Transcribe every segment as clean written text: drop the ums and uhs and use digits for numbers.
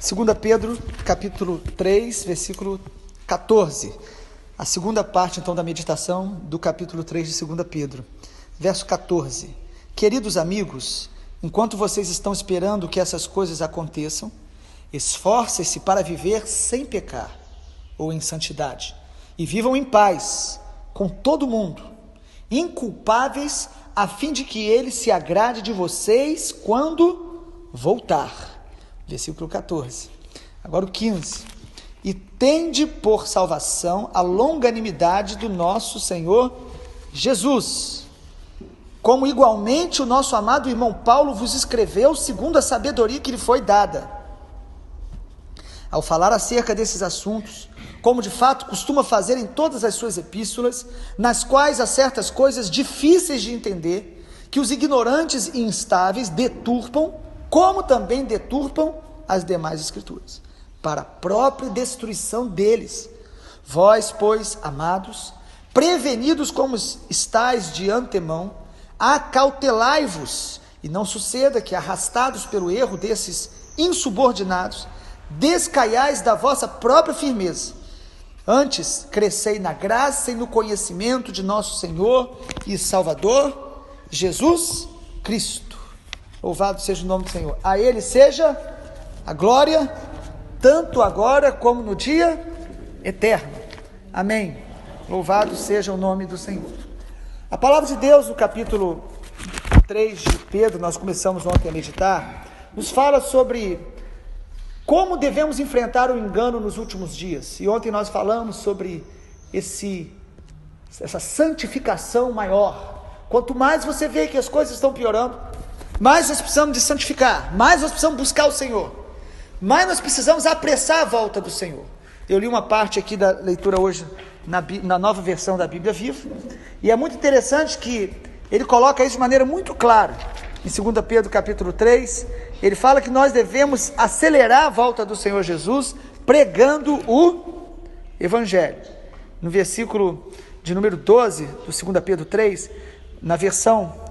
2 Pedro, capítulo 3, versículo 14. A segunda parte, então, da meditação do capítulo 3 de 2 Pedro. Verso 14. Queridos amigos, enquanto vocês estão esperando que essas coisas aconteçam, esforcem-se para viver sem pecar ou em santidade, e vivam em paz com todo mundo, inculpáveis, a fim de que ele se agrade de vocês quando voltar. Versículo 14. Agora o 15. E tende por salvação a longanimidade do nosso Senhor Jesus, como igualmente o nosso amado irmão Paulo vos escreveu segundo a sabedoria que lhe foi dada. Ao falar acerca desses assuntos, como de fato costuma fazer em todas as suas epístolas, nas quais há certas coisas difíceis de entender, que os ignorantes e instáveis deturpam, como também deturpam as demais escrituras, para a própria destruição deles. Vós, pois, amados, prevenidos como estáis de antemão, acautelai-vos, e não suceda que, arrastados pelo erro desses insubordinados, descaiais da vossa própria firmeza. Antes, crescei na graça e no conhecimento de nosso Senhor e Salvador, Jesus Cristo. Louvado seja o nome do Senhor. A Ele seja a glória, tanto agora como no dia eterno. Amém. Louvado seja o nome do Senhor. A palavra de Deus, no capítulo 3 de Pedro, nós começamos ontem a meditar, nos fala sobre como devemos enfrentar o engano nos últimos dias. E ontem nós falamos sobre essa santificação maior. Quanto mais você vê que as coisas estão piorando, mais nós precisamos de santificar, mais nós precisamos buscar o Senhor, mais nós precisamos apressar a volta do Senhor. Eu li uma parte aqui da leitura hoje na nova versão da Bíblia Viva, e é muito interessante que ele coloca isso de maneira muito clara. Em 2 Pedro capítulo 3, ele fala que nós devemos acelerar a volta do Senhor Jesus, pregando o Evangelho. No versículo de número 12, do 2 Pedro 3,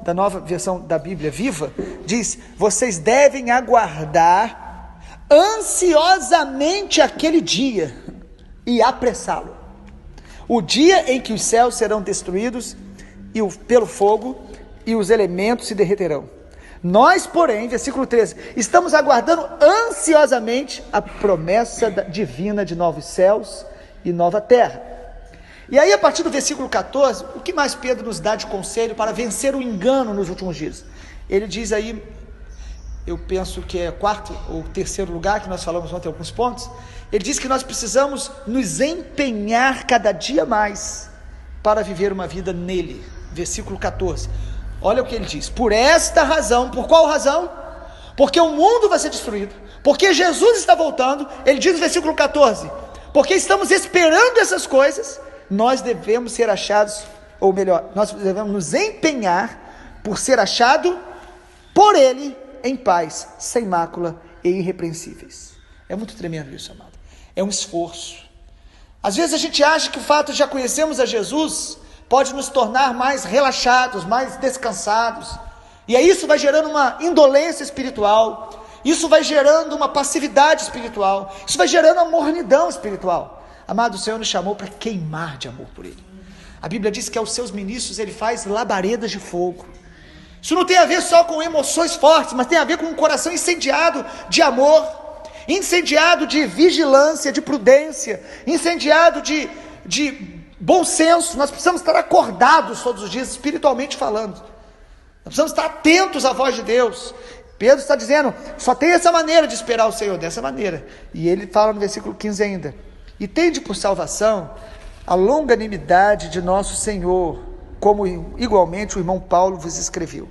da nova versão da Bíblia Viva, diz: vocês devem aguardar ansiosamente aquele dia e apressá-lo, o dia em que os céus serão destruídos pelo fogo e os elementos se derreterão. Nós, porém, versículo 13, estamos aguardando ansiosamente a promessa divina de novos céus e nova terra. E aí, a partir do versículo 14, o que mais Pedro nos dá de conselho para vencer o engano nos últimos dias? Ele diz aí, eu penso que é quarto ou terceiro lugar, que nós falamos ontem alguns pontos, ele diz que nós precisamos nos empenhar cada dia mais para viver uma vida nele. Versículo 14. Olha o que ele diz: por esta razão, por qual razão? Porque o mundo vai ser destruído, porque Jesus está voltando. Ele diz no versículo 14, porque estamos esperando essas coisas, nós devemos ser achados, ou melhor, nós devemos nos empenhar por ser achado por Ele em paz, sem mácula e irrepreensíveis. É muito tremendo isso, amado. É um esforço. Às vezes a gente acha que o fato de já conhecermos a Jesus pode nos tornar mais relaxados, mais descansados, e aí isso vai gerando uma indolência espiritual, isso vai gerando uma passividade espiritual, isso vai gerando uma mornidão espiritual. Amado, o Senhor nos chamou para queimar de amor por Ele. A Bíblia diz que aos seus ministros Ele faz labaredas de fogo. Isso não tem a ver só com emoções fortes, mas tem a ver com um coração incendiado de amor, incendiado de vigilância, de prudência, incendiado de bom senso. Nós precisamos estar acordados todos os dias, espiritualmente falando. Nós precisamos estar atentos à voz de Deus. Pedro está dizendo, só tem essa maneira de esperar o Senhor, dessa maneira. E ele fala no versículo 15 ainda: e tende por salvação a longanimidade de nosso Senhor, como igualmente o irmão Paulo vos escreveu.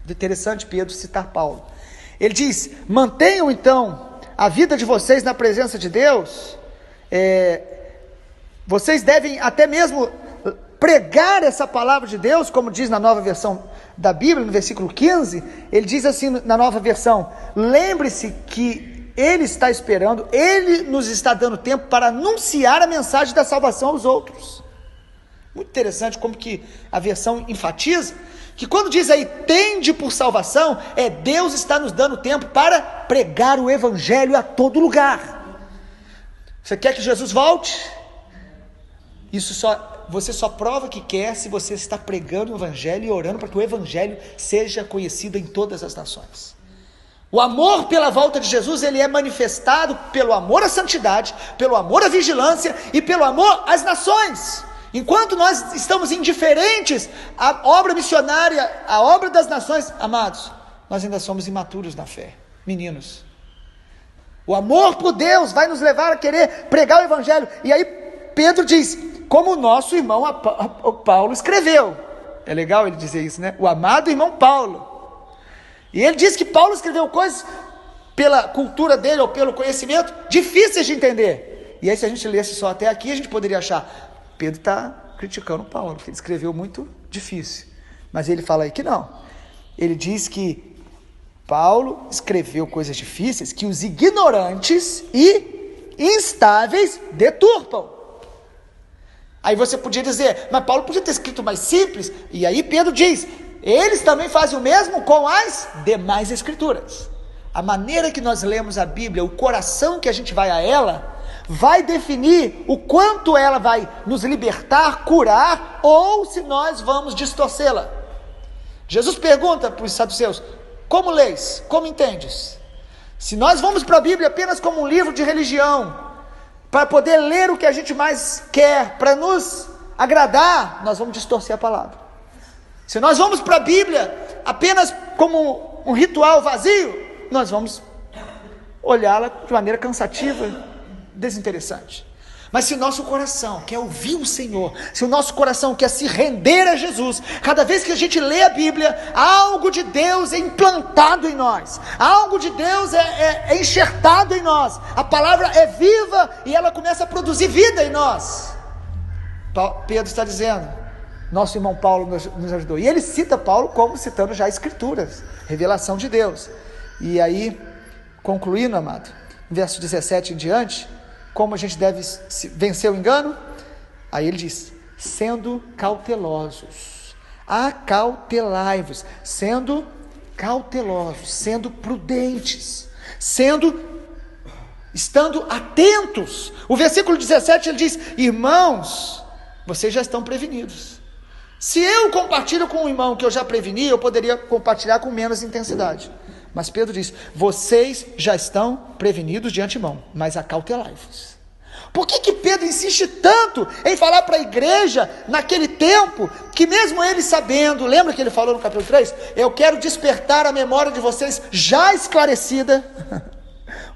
Interessante Pedro citar Paulo. Ele diz: mantenham então a vida de vocês na presença de Deus. Vocês devem até mesmo pregar essa palavra de Deus, como diz na nova versão da Bíblia, no versículo 15, ele diz assim na nova versão: lembre-se que Ele está esperando, Ele nos está dando tempo para anunciar a mensagem da salvação aos outros. Muito interessante como que a versão enfatiza que quando diz aí, tende por salvação, Deus está nos dando tempo para pregar o evangelho a todo lugar. Você quer que Jesus volte? Você só prova que quer se você está pregando o evangelho e orando para que o evangelho seja conhecido em todas as nações. O amor pela volta de Jesus, ele é manifestado pelo amor à santidade, pelo amor à vigilância e pelo amor às nações. Enquanto nós estamos indiferentes à obra missionária, à obra das nações, amados, nós ainda somos imaturos na fé, meninos. O amor por Deus vai nos levar a querer pregar o evangelho. E aí Pedro diz, como o nosso irmão Paulo escreveu. É legal ele dizer isso, né? O amado irmão Paulo. E ele diz que Paulo escreveu coisas pela cultura dele ou pelo conhecimento difíceis de entender. E aí se a gente lesse só até aqui, a gente poderia achar, Pedro está criticando Paulo, porque ele escreveu muito difícil. Mas ele fala aí que não. Ele diz que Paulo escreveu coisas difíceis que os ignorantes e instáveis deturpam. Aí você podia dizer, mas Paulo podia ter escrito mais simples. E aí Pedro diz, eles também fazem o mesmo com as demais escrituras. A maneira que nós lemos a Bíblia, o coração que a gente vai a ela, vai definir o quanto ela vai nos libertar, curar, ou se nós vamos distorcê-la. Jesus pergunta para os saduceus, como leis? Como entendes? Se nós vamos para a Bíblia apenas como um livro de religião, para poder ler o que a gente mais quer, para nos agradar, nós vamos distorcer a palavra. Se nós vamos para a Bíblia apenas como um ritual vazio, nós vamos olhá-la de maneira cansativa, desinteressante. Mas se o nosso coração quer ouvir o Senhor, se o nosso coração quer se render a Jesus, cada vez que a gente lê a Bíblia, algo de Deus é implantado em nós, algo de Deus é enxertado em nós, a palavra é viva e ela começa a produzir vida em nós. Pedro está dizendo, nosso irmão Paulo nos ajudou, e ele cita Paulo como citando já escrituras, revelação de Deus. E aí, concluindo, amado, verso 17 em diante, como a gente deve vencer o engano? Aí ele diz, sendo cautelosos, acautelai-vos, sendo cautelosos, sendo prudentes, estando atentos. O versículo 17 ele diz, irmãos, vocês já estão prevenidos. Se eu compartilho com um irmão que eu já preveni, eu poderia compartilhar com menos intensidade. Mas Pedro diz, vocês já estão prevenidos de antemão, mas acautelai-vos. Por que Pedro insiste tanto em falar para a igreja, naquele tempo, que mesmo ele sabendo, lembra que ele falou no capítulo 3? Eu quero despertar a memória de vocês já esclarecida.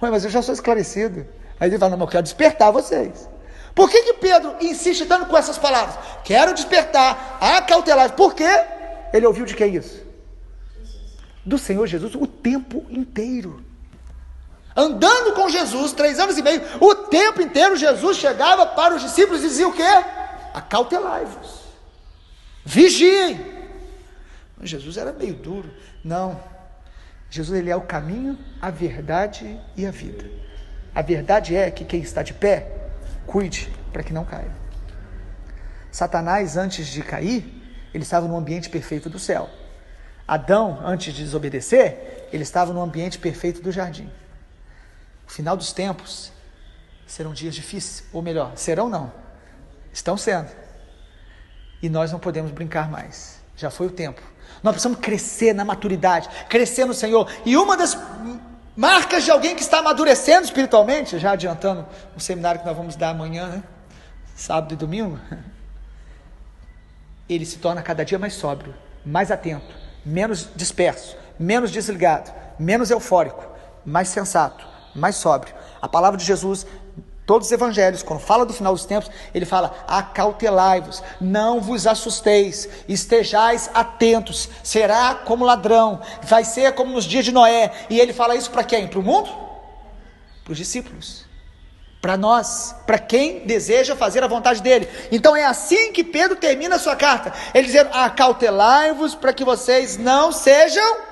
Ué, mas eu já sou esclarecido. Aí ele fala, não, eu quero despertar vocês. Por que Pedro insiste tanto com essas palavras? Quero despertar, acautelar-vos. Por quê? Ele ouviu de quem isso? Do Senhor Jesus o tempo inteiro. Andando com Jesus, 3 anos e meio, o tempo inteiro Jesus chegava para os discípulos e dizia o quê? Acautelai-vos, vigiem. Mas Jesus era meio duro. Não, Jesus ele é o caminho, a verdade e a vida. A verdade é que quem está de pé, cuide para que não caia. Satanás, antes de cair, ele estava no ambiente perfeito do céu. Adão, antes de desobedecer, ele estava no ambiente perfeito do jardim. O final dos tempos serão dias difíceis, ou melhor, serão não, estão sendo. E nós não podemos brincar mais, já foi o tempo. Nós precisamos crescer na maturidade, crescer no Senhor. E uma das marcas de alguém que está amadurecendo espiritualmente, já adiantando o seminário que nós vamos dar amanhã, né? Sábado e domingo, ele se torna cada dia mais sóbrio, mais atento, menos disperso, menos desligado, menos eufórico, mais sensato, mais sóbrio. A palavra de Jesus, todos os evangelhos, quando fala do final dos tempos, ele fala, acautelai-vos, não vos assusteis, estejais atentos, será como ladrão, vai ser como nos dias de Noé. E ele fala isso para quem? Para o mundo? Para os discípulos, para nós, para quem deseja fazer a vontade dele. Então é assim que Pedro termina a sua carta, ele dizendo, acautelai-vos para que vocês não sejam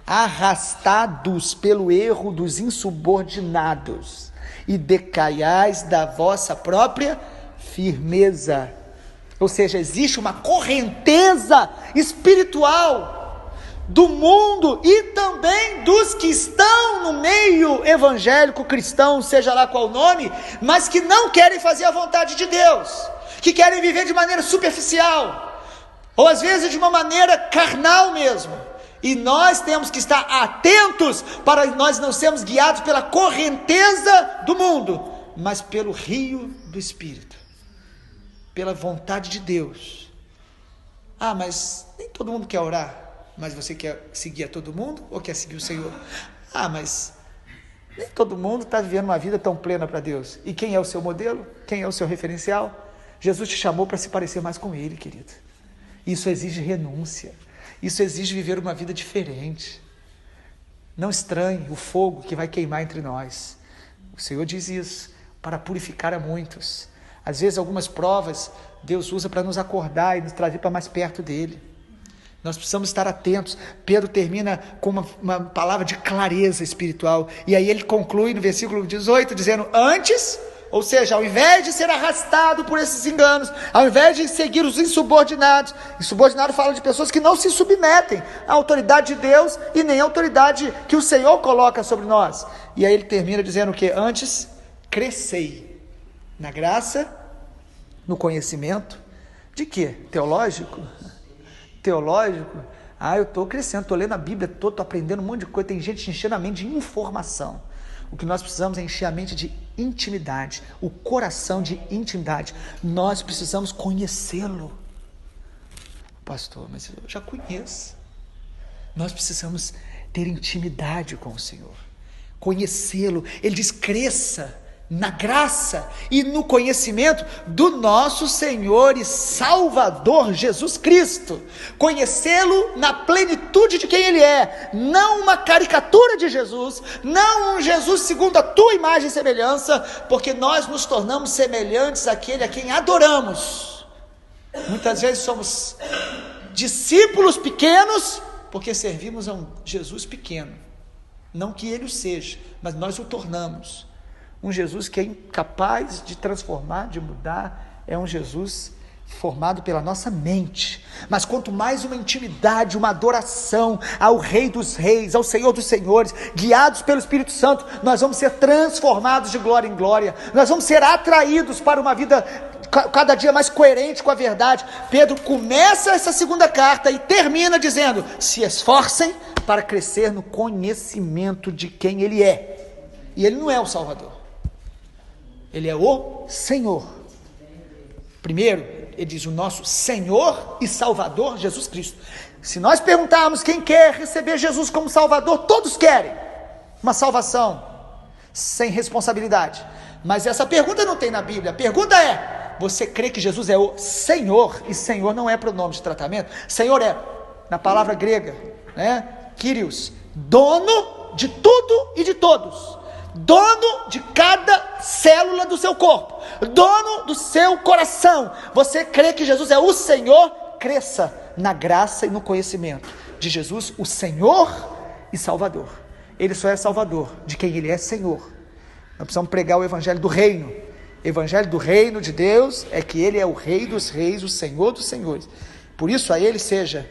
arrastados pelo erro dos insubordinados e decaiais da vossa própria firmeza. Ou seja, existe uma correnteza espiritual do mundo e também dos que estão no meio evangélico cristão, seja lá qual o nome, mas que não querem fazer a vontade de Deus, que querem viver de maneira superficial, ou às vezes de uma maneira carnal mesmo. E nós temos que estar atentos para nós não sermos guiados pela correnteza do mundo, mas pelo rio do Espírito, pela vontade de Deus. Ah, mas nem todo mundo quer orar. Mas você quer seguir a todo mundo ou quer seguir o Senhor? Ah, mas nem todo mundo está vivendo uma vida tão plena para Deus. E quem é o seu modelo? Quem é o seu referencial? Jesus te chamou para se parecer mais com Ele, querido. Isso exige renúncia. Isso exige viver uma vida diferente. Não estranhe o fogo que vai queimar entre nós. O Senhor diz isso para purificar a muitos. Às vezes algumas provas Deus usa para nos acordar e nos trazer para mais perto dEle. Nós precisamos estar atentos. Pedro termina com uma palavra de clareza espiritual. E aí ele conclui no versículo 18, dizendo: antes, ou seja, ao invés de ser arrastado por esses enganos, ao invés de seguir os insubordinados, insubordinado fala de pessoas que não se submetem à autoridade de Deus e nem à autoridade que o Senhor coloca sobre nós. E aí ele termina dizendo o que? Antes, crescei na graça, no conhecimento, de quê? Teológico? Eu estou crescendo, estou lendo a Bíblia toda, estou aprendendo um monte de coisa, tem gente enchendo a mente de informação. O que nós precisamos é encher a mente de intimidade, o coração de intimidade. Nós precisamos conhecê-lo. Pastor, mas eu já conheço. Nós precisamos ter intimidade com o Senhor, conhecê-lo. Ele diz: cresça na graça e no conhecimento do nosso Senhor e Salvador Jesus Cristo. Conhecê-lo na plenitude de quem Ele é, não uma caricatura de Jesus, não um Jesus segundo a tua imagem e semelhança, porque nós nos tornamos semelhantes àquele a quem adoramos. Muitas vezes somos discípulos pequenos, porque servimos a um Jesus pequeno, não que Ele o seja, mas nós o tornamos. Um Jesus que é incapaz de transformar, de mudar, é um Jesus formado pela nossa mente. Mas quanto mais uma intimidade, uma adoração ao Rei dos Reis, ao Senhor dos Senhores, guiados pelo Espírito Santo, nós vamos ser transformados de glória em glória, nós vamos ser atraídos para uma vida cada dia mais coerente com a verdade. Pedro começa essa segunda carta e termina dizendo: se esforcem para crescer no conhecimento de quem Ele é. E Ele não é o Salvador, Ele é o Senhor. Primeiro, ele diz: o nosso Senhor e Salvador Jesus Cristo. Se nós perguntarmos quem quer receber Jesus como Salvador, todos querem uma salvação sem responsabilidade. Mas essa pergunta não tem na Bíblia. A pergunta é: você crê que Jesus é o Senhor? E Senhor não é pronome de tratamento. Senhor é, na palavra grega, Kyrios, dono de tudo e de todos, dono de cada célula do seu corpo, dono do seu coração. Você crê que Jesus é o Senhor? Cresça na graça e no conhecimento de Jesus, o Senhor e Salvador. Ele só é Salvador de quem Ele é Senhor. Nós precisamos pregar o Evangelho do Reino. O Evangelho do Reino de Deus é que Ele é o Rei dos Reis, o Senhor dos Senhores. Por isso a Ele seja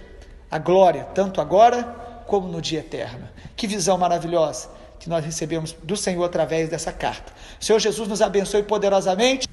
a glória, tanto agora como no dia eterno. Que visão maravilhosa que nós recebemos do Senhor através dessa carta. O Senhor Jesus nos abençoe poderosamente.